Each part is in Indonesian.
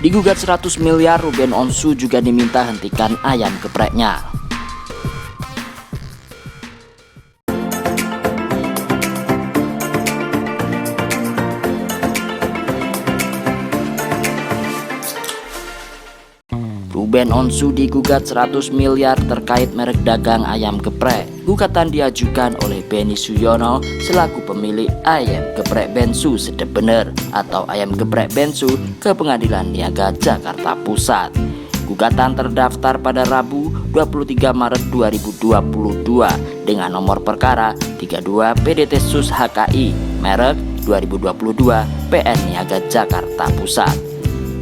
Digugat 100 miliar, Ruben Onsu juga diminta hentikan ayam gepreknya. Ruben Onsu digugat 100 miliar terkait merek dagang ayam geprek. Gugatan diajukan oleh Benny Suyono selaku pemilik ayam geprek Bensu Sedep Bener atau ayam geprek Bensu ke Pengadilan Niaga Jakarta Pusat. Gugatan terdaftar pada Rabu 23 Maret 2022 dengan nomor perkara 32 PDT Sus HKI merek 2022 PN Niaga Jakarta Pusat.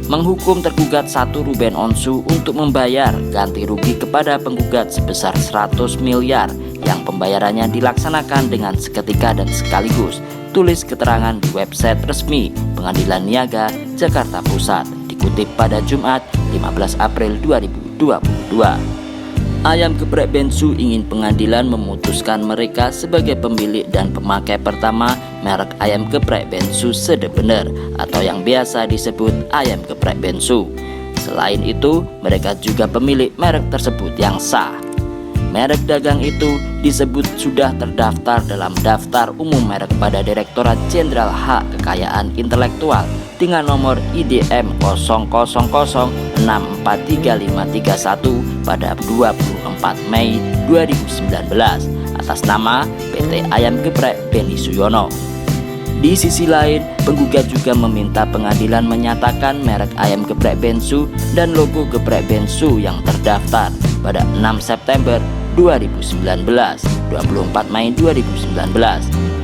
Menghukum tergugat 1 Ruben Onsu untuk membayar ganti rugi kepada penggugat sebesar 100 miliar yang pembayarannya dilaksanakan dengan seketika dan sekaligus. Tulis keterangan di website resmi Pengadilan Niaga Jakarta Pusat dikutip pada Jumat 15 April 2022. Ayam geprek Bensu ingin pengadilan memutuskan mereka sebagai pemilik dan pemakai pertama merek ayam geprek Bensu Sedep Bener atau yang biasa disebut ayam geprek Bensu. Selain itu, mereka juga pemilik merek tersebut yang sah. Merek dagang itu disebut sudah terdaftar dalam daftar umum merek pada Direktorat Jenderal Hak Kekayaan Intelektual dengan nomor IDM 0006435531 pada 24 Mei 2019 atas nama PT Ayam Geprek Benny Suyono. Di sisi lain, penggugat juga meminta pengadilan menyatakan merek ayam geprek Bensu dan logo geprek Bensu yang terdaftar pada 6 September 2019, 24 Mei 2019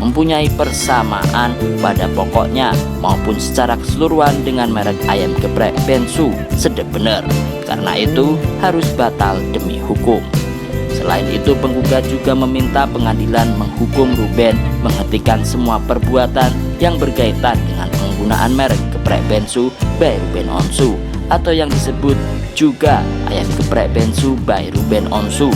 mempunyai persamaan pada pokoknya maupun secara keseluruhan dengan merek ayam geprek Bensu Sedep Bener. Karena itu harus batal demi hukum. Selain itu, penggugat juga meminta pengadilan menghukum Ruben menghentikan semua perbuatan yang berkaitan dengan penggunaan merek geprek Bensu by Ruben Onsu atau yang disebut juga ayam geprek Bensu by Ruben Onsu,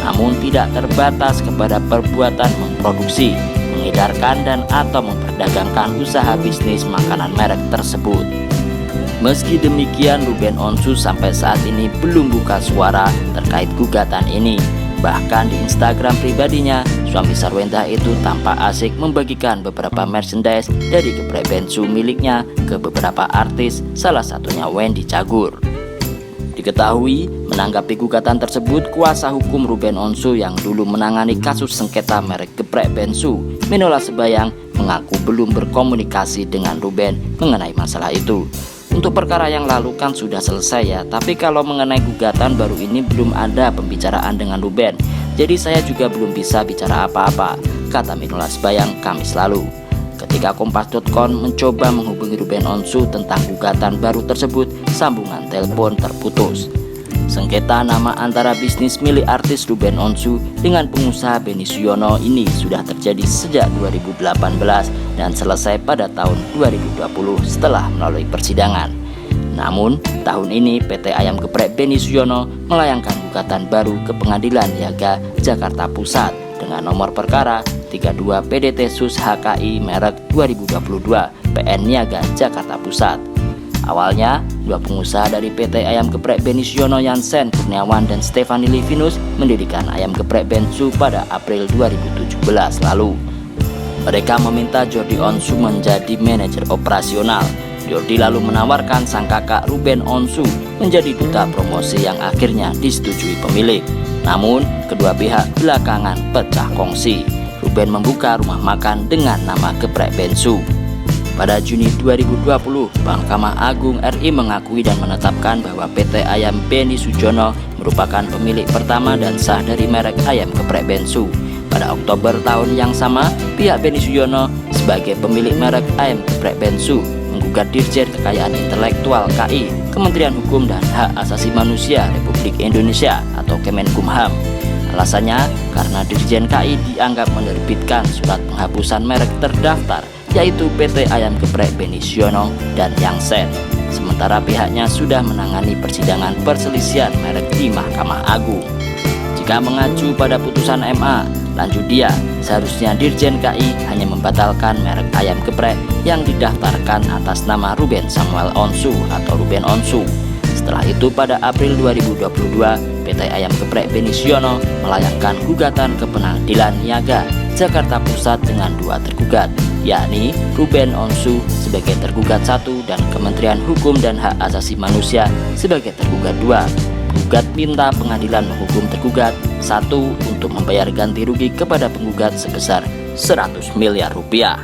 namun tidak terbatas kepada perbuatan memproduksi, mengedarkan dan atau memperdagangkan usaha bisnis makanan merek tersebut. Meski demikian, Ruben Onsu sampai saat ini belum buka suara terkait gugatan ini. Bahkan di Instagram pribadinya, suami Sarwenda itu tampak asik membagikan beberapa merchandise dari geprek Bensu miliknya ke beberapa artis, salah satunya Wendy Cagur. Diketahui, menanggapi gugatan tersebut, kuasa hukum Ruben Onsu yang dulu menangani kasus sengketa merek geprek Bensu, Minola Sebayang, mengaku belum berkomunikasi dengan Ruben mengenai masalah itu. Untuk perkara yang lalu kan sudah selesai ya, tapi kalau mengenai gugatan baru ini belum ada pembicaraan dengan Ruben. Jadi saya juga belum bisa bicara apa-apa, kata Minola Sebayang Kamis lalu. Ketika Kompas.com mencoba menghubungi Ruben Onsu tentang gugatan baru tersebut, sambungan telepon terputus. Sengketa nama antara bisnis milik artis Ruben Onsu dengan pengusaha Benny Suyono ini sudah terjadi sejak 2018 dan selesai pada tahun 2020 setelah melalui persidangan. Namun, tahun ini PT Ayam Geprek Benny Suyono melayangkan gugatan baru ke Pengadilan Niaga Jakarta Pusat dengan nomor perkara 32 PDT Sus HKI merek 2022 PN Niaga Jakarta Pusat. Awalnya, dua pengusaha dari PT Ayam Geprek Benny Suyono, Yansen Kurniawan dan Stefani Livinus mendirikan Ayam Geprek Bensu pada April 2017 lalu. Mereka meminta Jordi Onsu menjadi manajer operasional. Jordi lalu menawarkan sang kakak Ruben Onsu menjadi duta promosi yang akhirnya disetujui pemilik. Namun, kedua pihak belakangan pecah kongsi. Ruben membuka rumah makan dengan nama Geprek Bensu. Pada Juni 2020, Mahkamah Agung RI mengakui dan menetapkan bahwa PT Ayam Benny Suyono merupakan pemilik pertama dan sah dari merek ayam geprek Bensu. Pada Oktober tahun yang sama, pihak Benny Suyono sebagai pemilik merek ayam geprek Bensu menggugat Dirjen Kekayaan Intelektual KI, Kementerian Hukum dan Hak Asasi Manusia Republik Indonesia atau Kemenkumham. Alasannya karena Dirjen KI dianggap menerbitkan surat penghapusan merek terdaftar, yaitu PT Ayam Geprek Benny Suyono dan Yansen. Sementara pihaknya sudah menangani persidangan perselisihan merek di Mahkamah Agung. Jika mengacu pada putusan MA, Lanjut dia, seharusnya Dirjen KI hanya membatalkan merek ayam geprek yang didaftarkan atas nama Ruben Samuel Onsu atau Ruben Onsu. Setelah itu pada April 2022, PT Ayam Geprek Beni Suyono melayangkan gugatan ke Pengadilan Niaga Jakarta Pusat dengan 2 tergugat, yakni Ruben Onsu sebagai tergugat 1 dan Kementerian Hukum dan Hak Asasi Manusia sebagai tergugat 2. Penggugat minta pengadilan menghukum tergugat 1 untuk membayar ganti rugi kepada penggugat sebesar 100 miliar rupiah.